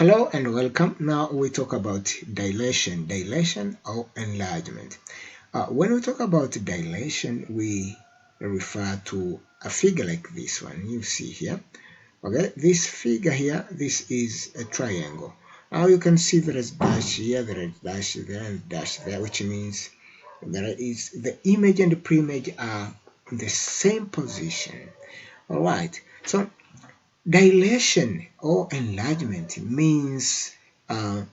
Hello and welcome. Now we talk about dilation or enlargement. When we talk about dilation, we refer to a figure like this one you see here. Okay, this figure here, this is a triangle. Now you can see there is dash here, there is dash there, and dash there, which means there is the image and the pre-image are in the same position. All right, so dilation or enlargement means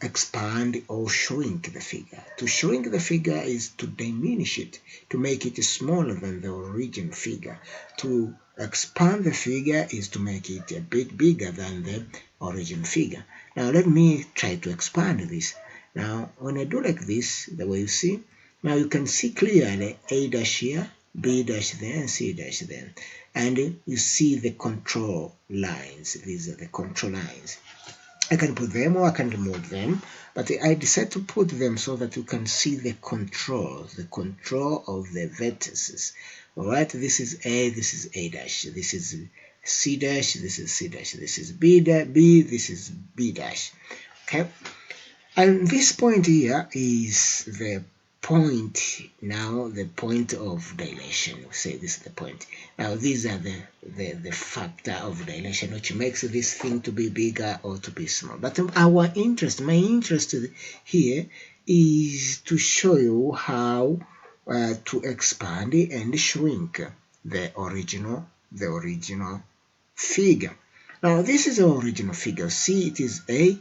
expand or shrink the figure. To shrink the figure is to diminish it, to make it smaller than the original figure. To expand the figure is to make it a bit bigger than the original figure. Now let me try to expand this. Now when I do like this, the way you see, now you can see clearly A dash here, B dash there, and C dash there. And you see the control lines. These are the control lines. I can put them or I can remove them, but I decided to put them so that you can see the control of the vertices. Alright, this is A, this is A dash, this is C dash, this is C dash, this is B, this is B dash. Okay, and this point here is the point. Now the point of dilation, we say this is the point. Now these are the factor of dilation which makes this thing to be bigger or to be small. But my interest here is to show you how to expand and shrink the original figure. Now this is the original figure. See, it is A,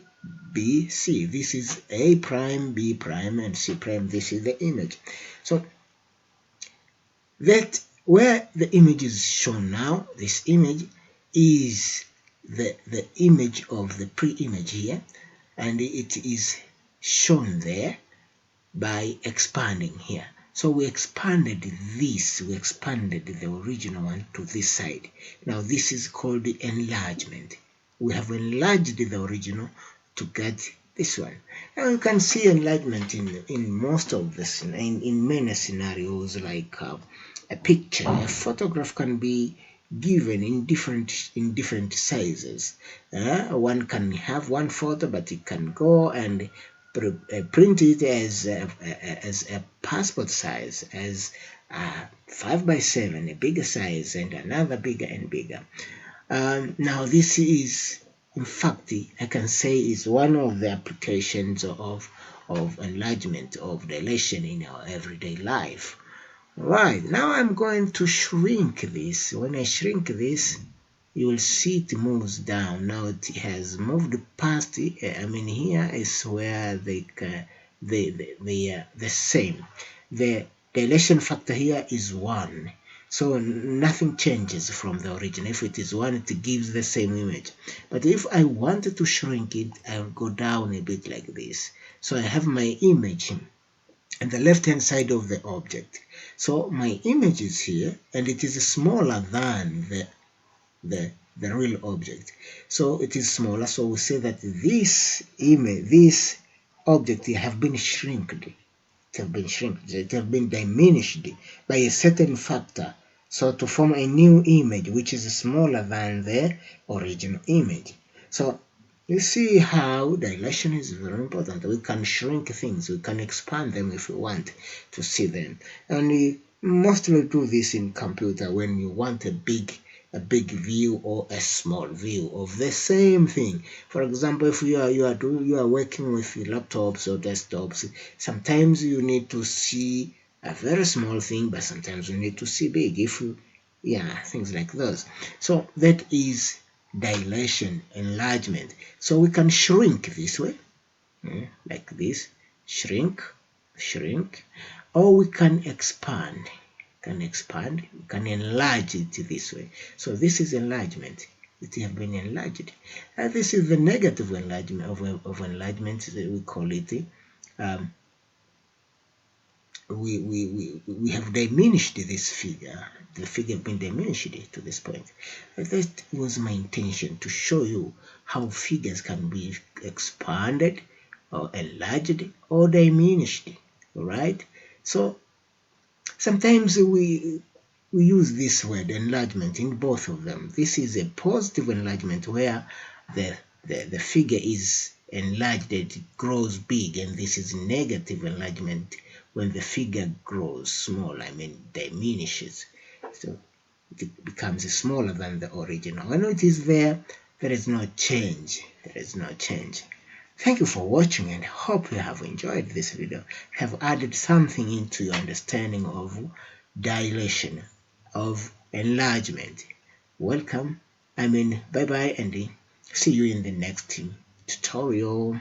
B, C. This is A prime, B prime, and C prime. This is the image. So that where the image is shown now, this image is the image of the pre-image here, and it is shown there by expanding here. So we expanded this, we expanded the original one to this side. Now this is called the enlargement. We have enlarged the original to get this one. Now you can see enlargement in most of this, in many scenarios, like a picture, a photograph can be given in different sizes. One can have one photo, but it can go and print it as a passport size, as 5x7, a bigger size, and another bigger and bigger. Now this is, in fact, I can say is one of the applications of enlargement, of dilation in our everyday life. Right, now I'm going to shrink this. When I shrink this, you will see it moves down. Now it has moved past it. Here is where the same. The dilation factor here is 1. So nothing changes from the original. If it is 1, it gives the same image. But if I wanted to shrink it, I'll go down a bit like this. So I have my image on the left hand side of the object. So my image is here, and it is smaller than the real object. So it is smaller. So we say that this image, this object have been shrinked. It have been diminished by a certain factor, so to form a new image which is smaller than the original image. So you see how dilation is very important. We can shrink things, we can expand them if we want to see them, and we mostly do this in computer when you want a big view or a small view of the same thing. For example, if you are working with laptops or desktops, sometimes you need to see a very small thing, but sometimes you need to see big. Things like those. So that is dilation, enlargement. So we can shrink this way, like this, shrink, or we can expand. We can enlarge it this way. So this is enlargement. It has been enlarged. And this is the negative enlargement of enlargement. We call it. We have diminished this figure. The figure has been diminished to this point. That was my intention, to show you how figures can be expanded or enlarged or diminished. All right. So sometimes we use this word enlargement in both of them. This is a positive enlargement where the figure is enlarged, it grows big, and this is negative enlargement when the figure grows small, diminishes. So it becomes smaller than the original. When it is there, there is no change. There is no change. Thank you for watching, and hope you have enjoyed this video, have added something into your understanding of dilation, of enlargement. Welcome. Bye bye, and see you in the next tutorial.